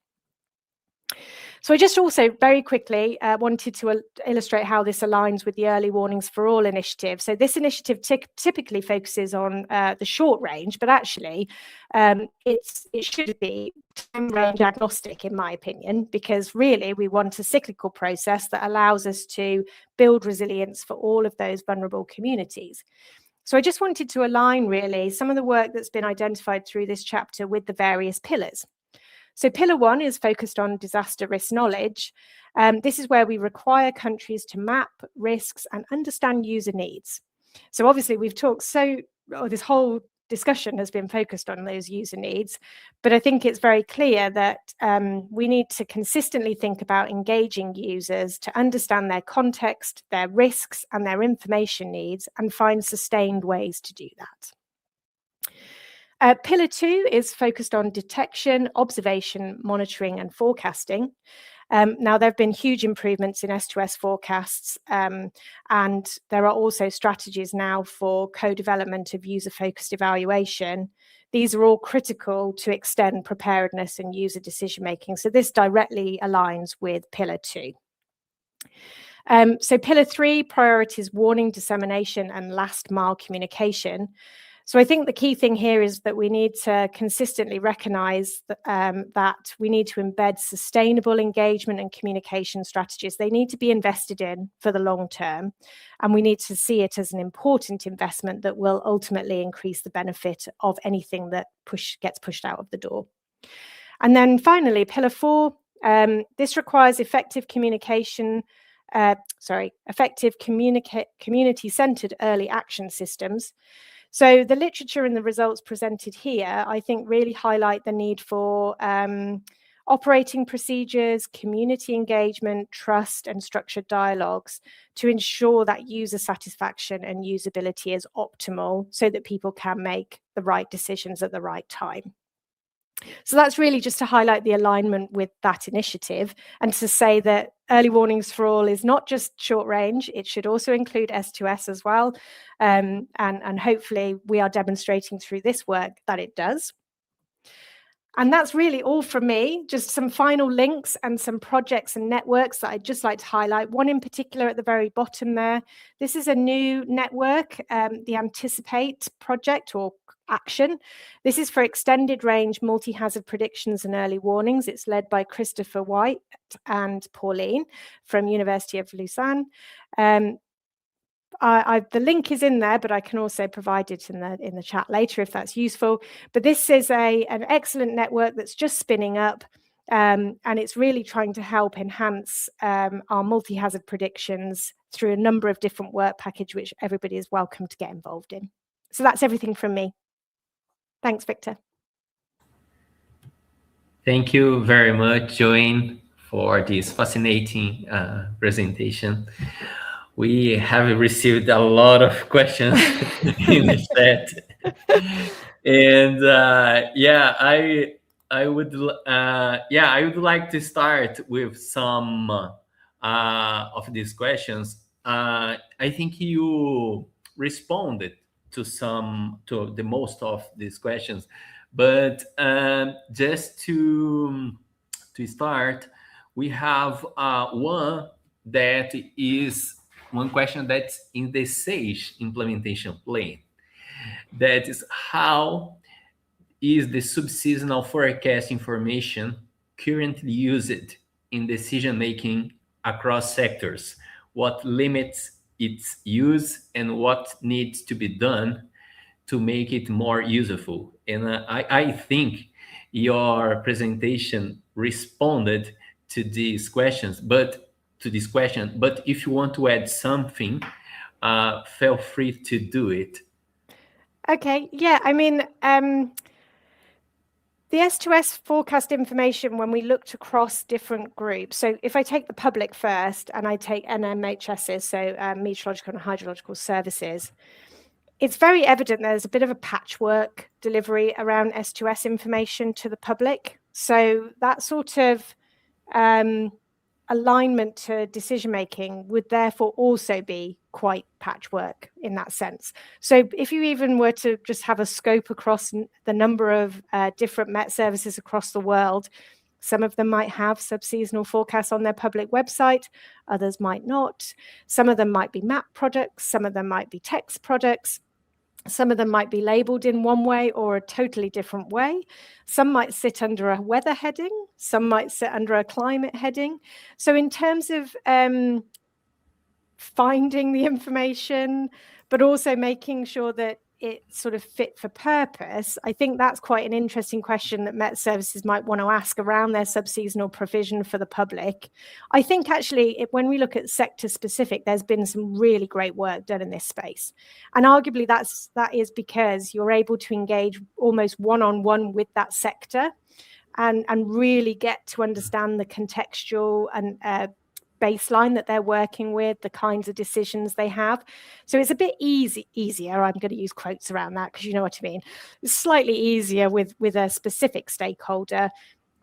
So I just also very quickly wanted to illustrate how this aligns with the Early Warnings for All initiative. So this initiative typically focuses on the short range, but actually it should be time range agnostic, in my opinion, because really we want a cyclical process that allows us to build resilience for all of those vulnerable communities. So I just wanted to align really some of the work that's been identified through this chapter with the various pillars. So pillar 1 is focused on disaster risk knowledge. This is where we require countries to map risks and understand user needs. So obviously we've talked this whole discussion has been focused on those user needs, but I think it's very clear that we need to consistently think about engaging users to understand their context, their risks, and their information needs, and find sustained ways to do that. Pillar 2 is focused on detection, observation, monitoring, and forecasting. Now, there have been huge improvements in S2S forecasts, and there are also strategies now for co-development of user-focused evaluation. These are all critical to extend preparedness and user decision-making. So this directly aligns with Pillar 2. So Pillar 3 priorities warning, dissemination, and last-mile communication. So I think the key thing here is that we need to consistently recognize that we need to embed sustainable engagement and communication strategies. They need to be invested in for the long term, and we need to see it as an important investment that will ultimately increase the benefit of anything that gets pushed out of the door. And then finally, Pillar 4, this requires effective communication, effective community-centered early action systems. So the literature and the results presented here, I think, really highlight the need for operating procedures, community engagement, trust, and structured dialogues to ensure that user satisfaction and usability is optimal so that people can make the right decisions at the right time. So that's really just to highlight the alignment with that initiative, and to say that Early Warnings for All is not just short range, it should also include S2S as well. And hopefully we are demonstrating through this work that it does. And that's really all from me, just some final links and some projects and networks that I'd just like to highlight. One in particular at the very bottom there. This is a new network, the Anticipate project or action. This is for extended range multi-hazard predictions and early warnings. It's led by Christopher White and Pauline from University of Lausanne. The link is in there, but I can also provide it in the chat later if that's useful. But this is an excellent network that's just spinning up, and it's really trying to help enhance our multi-hazard predictions through a number of different work packages, which everybody is welcome to get involved in. So that's everything from me. Thanks, Victor. Thank you very much, Joanne, for this fascinating presentation. We have received a lot of questions in the chat, and I would like to start with some of these questions. I think you responded to the most of these questions, but just to start, we have one question that's in the SAGE implementation plan. That is, how is the subseasonal forecast information currently used in decision making across sectors? What limits its use and what needs to be done to make it more useful? And I think your presentation responded to these questions, but if you want to add something, feel free to do it. Okay, yeah, I mean, the S2S forecast information, when we looked across different groups, so if I take the public first and I take NMHSs, so meteorological and hydrological services, it's very evident there's a bit of a patchwork delivery around S2S information to the public. So that sort of alignment to decision making would therefore also be quite patchwork in that sense. So if you even were to just have a scope across the number of different Met services across the world, some of them might have subseasonal forecasts on their public website, others might not. Some of them might be map products, some of them might be text products. Some of them might be labeled in one way or a totally different way. Some might sit under a weather heading. Some might sit under a climate heading. So in terms of finding the information, but also making sure that it's sort of fit for purpose, I think that's quite an interesting question that Met services might want to ask around their subseasonal provision for the public. I think actually, when we look at sector specific, there's been some really great work done in this space. And arguably that is because you're able to engage almost one-on-one with that sector and really get to understand the contextual and baseline that they're working with, the kinds of decisions they have. So it's a bit easier. I'm going to use quotes around that because you know what I mean. It's slightly easier with a specific stakeholder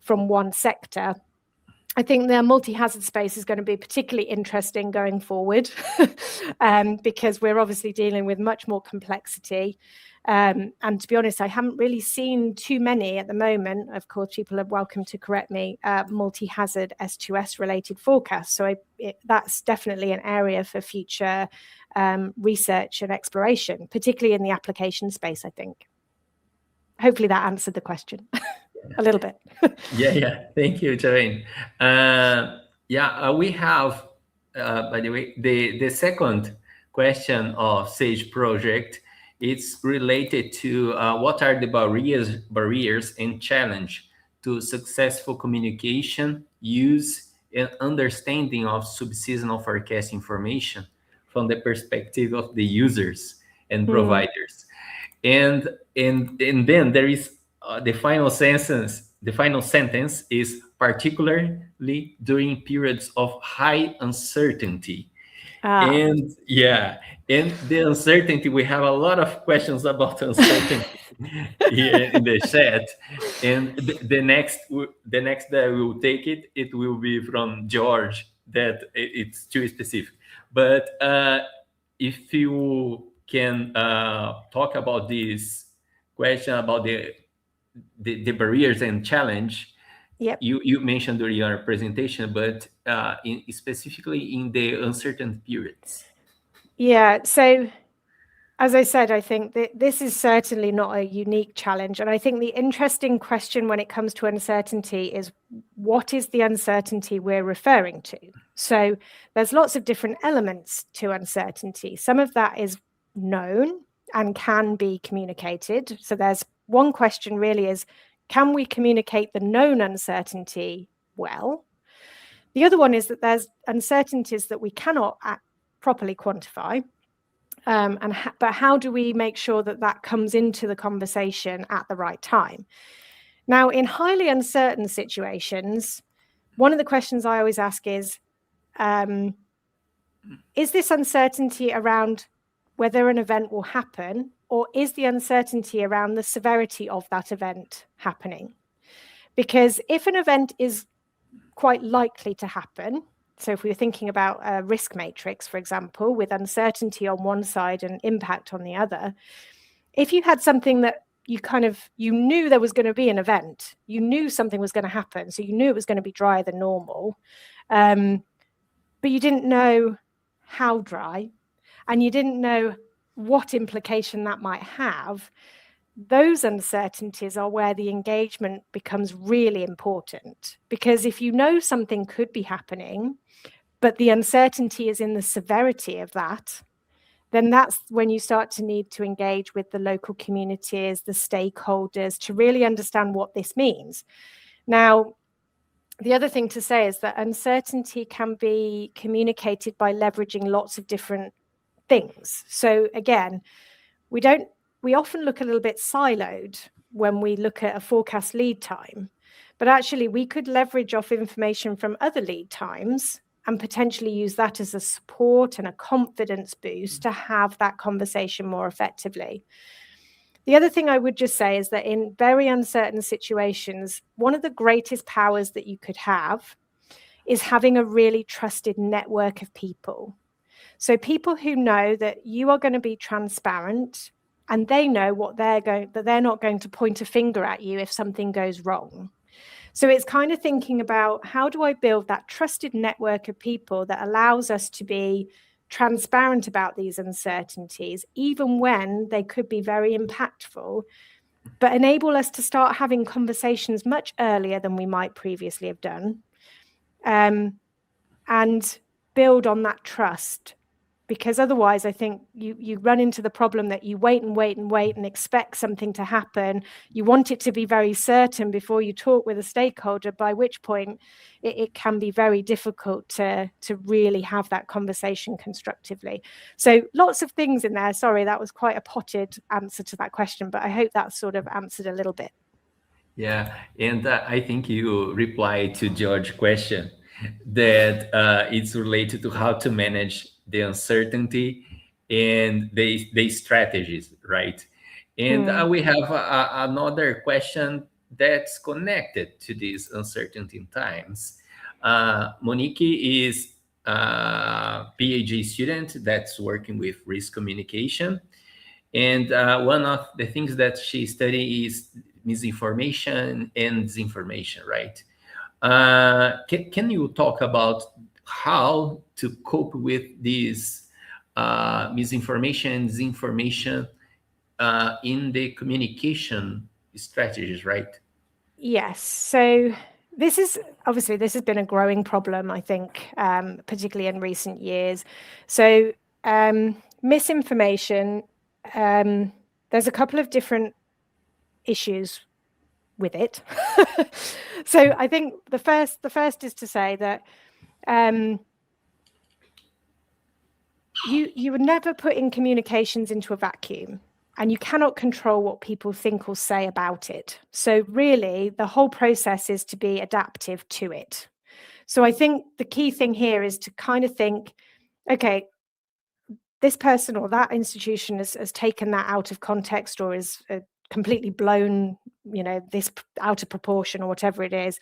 from one sector. I think the multi-hazard space is going to be particularly interesting going forward because we're obviously dealing with much more complexity. And to be honest, I haven't really seen too many at the moment. Of course, people are welcome to correct me, multi-hazard S2S related forecasts. So that's definitely an area for future research and exploration, particularly in the application space, I think. Hopefully that answered the question a little bit. Yeah. Thank you, Joanne. We have, by the way, the second question of SAGE project. It's related to what are the barriers and challenge to successful communication, use, and understanding of subseasonal forecast information from the perspective of the users and providers. And then there is the final sentence. The final sentence is particularly during periods of high uncertainty. And the uncertainty, we have a lot of questions about uncertainty here in the chat. And the next that we will take it will be from George, that it's too specific. But if you can talk about this question about the barriers and challenge. Yep. You mentioned during your presentation, but specifically in the uncertain periods. Yeah, so as I said, I think that this is certainly not a unique challenge. And I think the interesting question when it comes to uncertainty is, what is the uncertainty we're referring to? So there's lots of different elements to uncertainty. Some of that is known and can be communicated. So there's one question really is, can we communicate the known uncertainty well? The other one is that there's uncertainties that we cannot properly quantify. But how do we make sure that that comes into the conversation at the right time? Now, in highly uncertain situations, one of the questions I always ask is this uncertainty around whether an event will happen, or is the uncertainty around the severity of that event happening? Because if an event is quite likely to happen, so if we were thinking about a risk matrix, for example, with uncertainty on one side and impact on the other, if you had something that you knew there was going to be an event, you knew something was going to happen, so you knew it was going to be drier than normal, but you didn't know how dry, and you didn't know what implication that might have, those uncertainties are where the engagement becomes really important. Because if you know something could be happening, but the uncertainty is in the severity of that, then that's when you start to need to engage with the local communities, the stakeholders, to really understand what this means. Now, the other thing to say is that uncertainty can be communicated by leveraging lots of different things. So again, we often look a little bit siloed when we look at a forecast lead time, but actually we could leverage off information from other lead times and potentially use that as a support and a confidence boost to have that conversation more effectively. The other thing I would just say is that in very uncertain situations, one of the greatest powers that you could have is having a really trusted network of people. So people who know that you are going to be transparent, and they know that they're not going to point a finger at you if something goes wrong. So it's kind of thinking about, how do I build that trusted network of people that allows us to be transparent about these uncertainties, even when they could be very impactful, but enable us to start having conversations much earlier than we might previously have done, and build on that trust. Because otherwise, I think you run into the problem that you wait and expect something to happen. You want it to be very certain before you talk with a stakeholder, by which point it can be very difficult to really have that conversation constructively. So lots of things in there. Sorry, that was quite a potted answer to that question, but I hope that sort of answered a little bit. Yeah, and I think you replied to George's question that it's related to how to manage the uncertainty and the strategies, right? And we have another question that's connected to these uncertainty times. Monique is a PhD student that's working with risk communication. And one of the things that she studies is misinformation and disinformation, right? Can you talk about how to cope with these misinformation and disinformation in the communication strategies, right? Yes. So this has been a growing problem, I think, particularly in recent years. So misinformation, there's a couple of different issues with it. So I think the first is to say that you would never put in communications into a vacuum, and you cannot control what people think or say about it. So really, the whole process is to be adaptive to it. So I think the key thing here is to kind of think, okay, this person or that institution has taken that out of context, or is completely blown, this out of proportion, or whatever it is.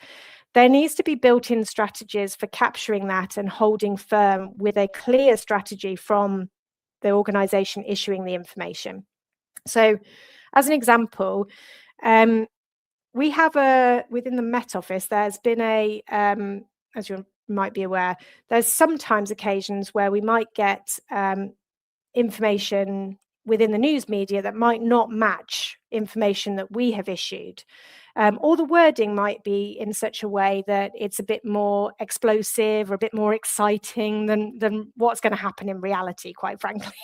There needs to be built-in strategies for capturing that and holding firm with a clear strategy from the organization issuing the information. So as an example, we have within the Met Office, there's been as you might be aware, there's sometimes occasions where we might get information within the news media that might not match information that we have issued. Or the wording might be in such a way that it's a bit more explosive or a bit more exciting than what's going to happen in reality, quite frankly.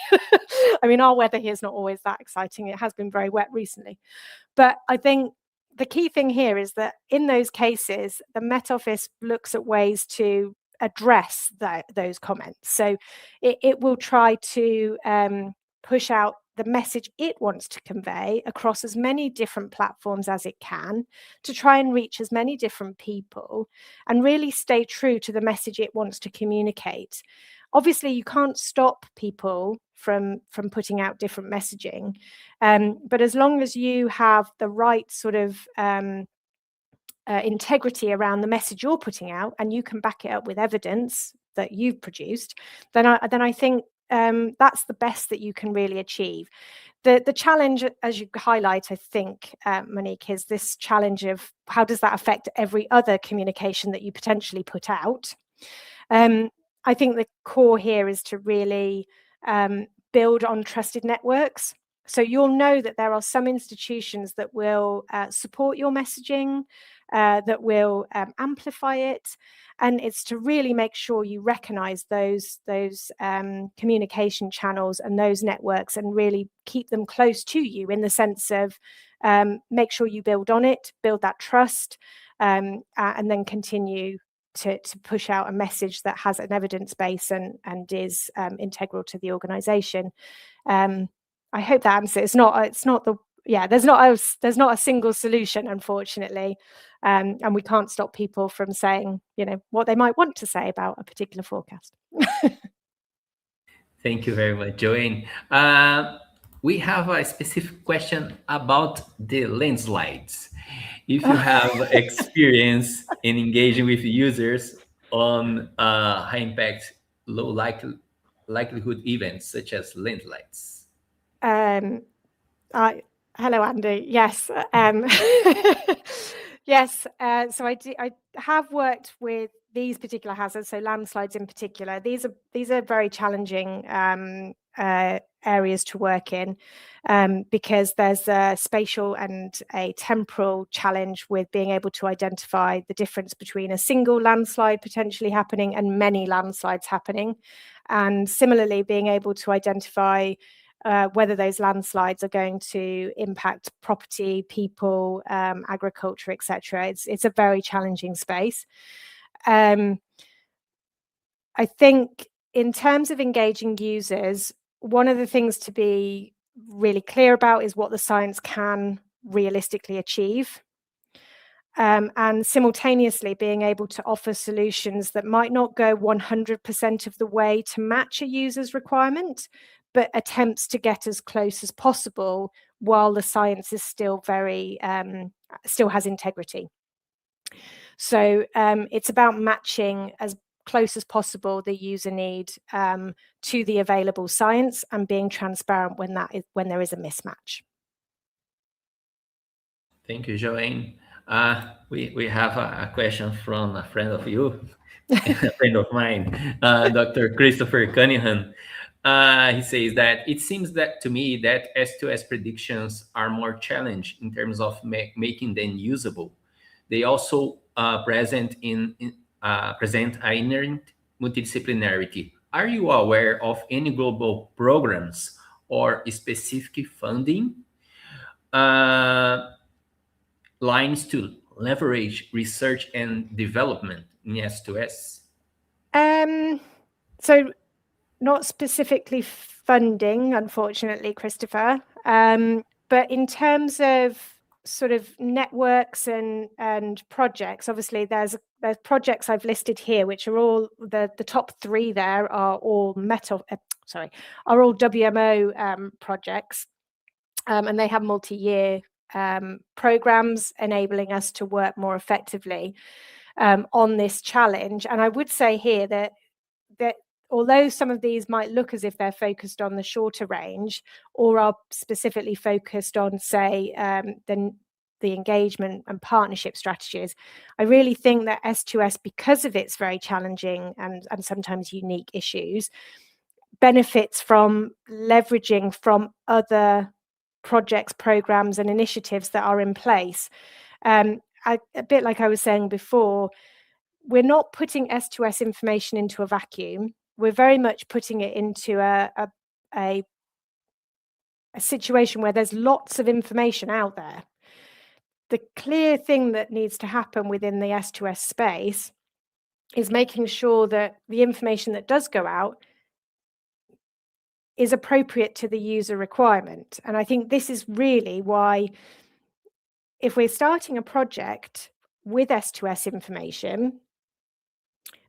I mean, our weather here is not always that exciting. It has been very wet recently. But I think the key thing here is that in those cases, the Met Office looks at ways to address those comments. So it will try to push out the message it wants to convey across as many different platforms as it can, to try and reach as many different people and really stay true to the message it wants to communicate. Obviously, you can't stop people from putting out different messaging, but as long as you have the right sort of integrity around the message you're putting out, and you can back it up with evidence that you've produced, then I think that's the best that you can really achieve. The challenge, as you highlight, I think, Monique, is this challenge of how does that affect every other communication that you potentially put out? I think the core here is to really build on trusted networks. So you'll know that there are some institutions that will support your messaging, that will amplify it. And it's to really make sure you recognize those communication channels and those networks and really keep them close to you, in the sense of make sure you build on it, build that trust, and then continue to push out a message that has an evidence base and is integral to the organization. I hope that answers. It's not the there's not a single solution, unfortunately, and we can't stop people from saying, what they might want to say about a particular forecast. Thank you very much, Joanne. We have a specific question about the landslides. If you have experience in engaging with users on high impact, low likelihood events such as landslides. Hello, Andy. Yes. Yes. So I have worked with these particular hazards, so landslides in particular. These are very challenging areas to work in, because there's a spatial and a temporal challenge with being able to identify the difference between a single landslide potentially happening and many landslides happening, and similarly being able to identify whether those landslides are going to impact property, people, agriculture, etc. It's a very challenging space. I think in terms of engaging users, one of the things to be really clear about is what the science can realistically achieve. And simultaneously being able to offer solutions that might not go 100% of the way to match a user's requirement, but attempts to get as close as possible while the science is still still has integrity. So it's about matching as close as possible the user need to the available science, and being transparent when there is a mismatch. Thank you, Joanne. We have a question from a friend of you, a friend of mine, Dr. Christopher Cunningham. He says that it seems that to me that S2S predictions are more challenged in terms of making them usable. They also present an inherent multidisciplinarity. Are you aware of any global programs or specific funding lines to leverage research and development in S2S? So not specifically funding, unfortunately, Christopher, but in terms of sort of networks and projects, obviously there's projects I've listed here, which are all the top three there are all are all WMO projects, and they have multi-year programs enabling us to work more effectively on this challenge. And I would say here that although some of these might look as if they're focused on the shorter range, or are specifically focused on, say, the engagement and partnership strategies, I really think that S2S, because of its very challenging and sometimes unique issues, benefits from leveraging from other projects, programs, and initiatives that are in place. A bit like I was saying before, we're not putting S2S information into a vacuum. We're very much putting it into a situation where there's lots of information out there. The clear thing that needs to happen within the S2S space is making sure that the information that does go out is appropriate to the user requirement. And I think this is really why, if we're starting a project with S2S information,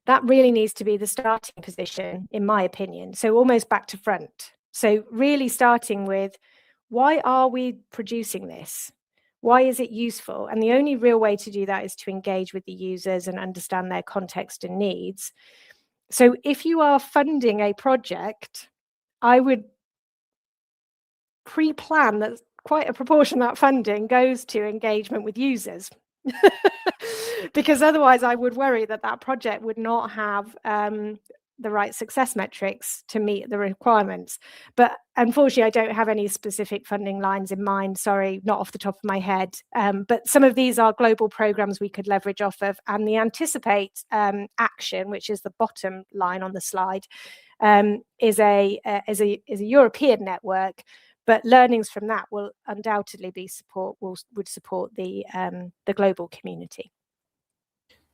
that really needs to be the starting position, in my opinion. So almost back to front. So really starting with, why are we producing this? Why is it useful? And the only real way to do that is to engage with the users and understand their context and needs. So if you are funding a project, I would pre-plan that quite a proportion of that funding goes to engagement with users. Because otherwise I would worry that that project would not have the right success metrics to meet the requirements. But unfortunately, I don't have any specific funding lines in mind. Sorry, not off the top of my head. But some of these are global programs we could leverage off of. And the Anticipate action, which is the bottom line on the slide, is a European network. But learnings from that will undoubtedly would support the global community.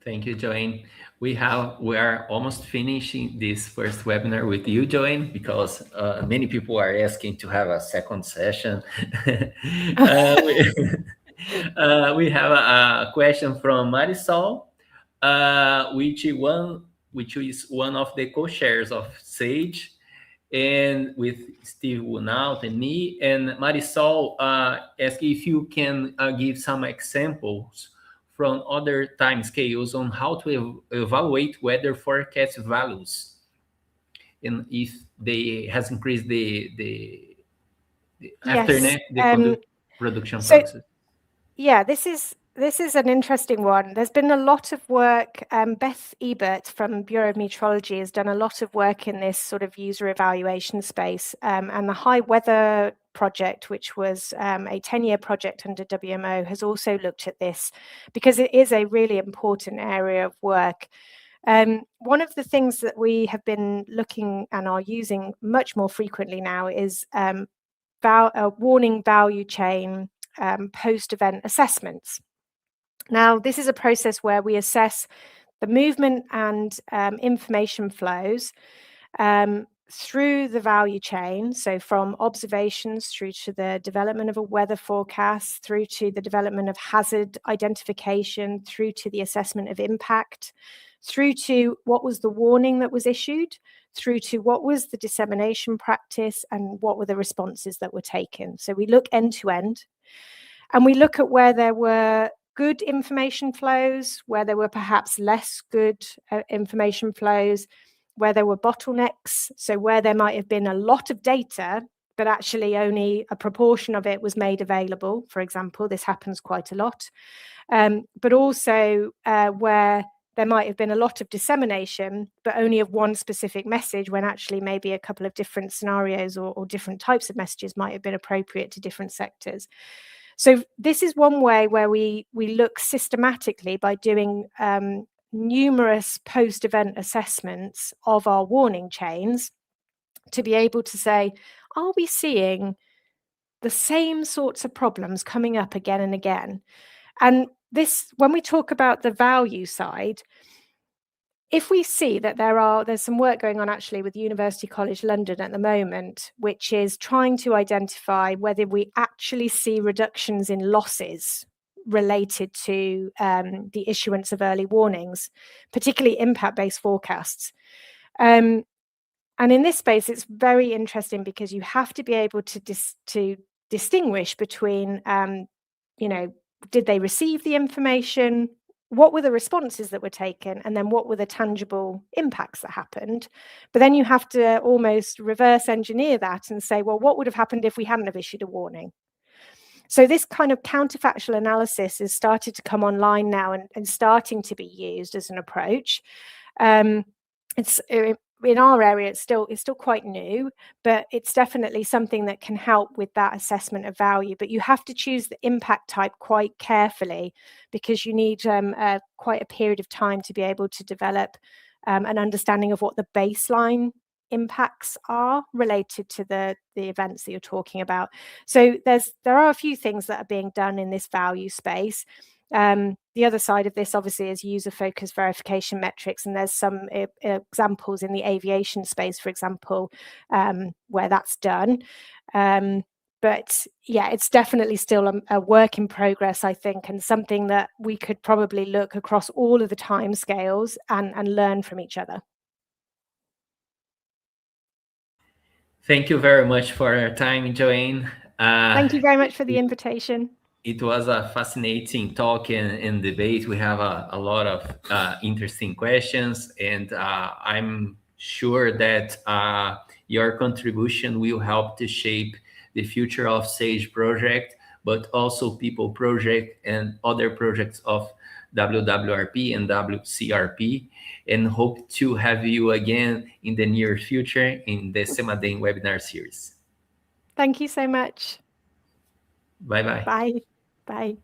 Thank you, Joanne. We are almost finishing this first webinar with you, Joanne, because many people are asking to have a second session. We have a question from Marisol, which is one of the co-chairs of SAGE, and with Steve Wunaut and me. And Marisol asked if you can give some examples from other time scales on how to evaluate weather forecast values, and if they has increased the after the production process. Yeah, this is an interesting one. There's been a lot of work. Beth Ebert from Bureau of Meteorology has done a lot of work in this sort of user evaluation space. And the High Weather Project, which was a 10-year project under WMO, has also looked at this because it is a really important area of work. One of the things that we have been looking and are using much more frequently now is warning value chain post-event assessments. Now, this is a process where we assess the movement and information flows through the value chain. So from observations through to the development of a weather forecast, through to the development of hazard identification, through to the assessment of impact, through to what was the warning that was issued, through to what was the dissemination practice and what were the responses that were taken. So we look end to end. And we look at where there were good information flows, where there were perhaps less good information flows, where there were bottlenecks. So where there might have been a lot of data, but actually only a proportion of it was made available. For example, this happens quite a lot. But also where there might have been a lot of dissemination, but only of one specific message, when actually maybe a couple of different scenarios or different types of messages might have been appropriate to different sectors. So this is one way where we look systematically by doing numerous post-event assessments of our warning chains to be able to say, are we seeing the same sorts of problems coming up again and again? And this, when we talk about the value side, if we see that there's some work going on actually with University College London at the moment, which is trying to identify whether we actually see reductions in losses related to the issuance of early warnings, particularly impact-based forecasts. And in this space, it's very interesting because you have to be able to distinguish between, did they receive the information? What were the responses that were taken? And then what were the tangible impacts that happened? But then you have to almost reverse engineer that and say, well, what would have happened if we hadn't have issued a warning? So this kind of counterfactual analysis has started to come online now and starting to be used as an approach. It's in our area, it's still quite new, but it's definitely something that can help with that assessment of value. But you have to choose the impact type quite carefully because you need quite a period of time to be able to develop an understanding of what the baseline impacts are related to the events that you're talking about. So there are a few things that are being done in this value space. The other side of this, obviously, is user-focused verification metrics, and there's some examples in the aviation space, for example, where that's done. But yeah, it's definitely still a work in progress, I think, and something that we could probably look across all of the timescales and learn from each other. Thank you very much for your time, Joanne. Thank you very much for the invitation. It was a fascinating talk and debate. We have a lot of interesting questions, and I'm sure that your contribution will help to shape the future of SAGE project, but also People project and other projects of WWRP and WCRP, and hope to have you again in the near future in the Semadem webinar series. Thank you so much. Bye-bye. Bye. Bye.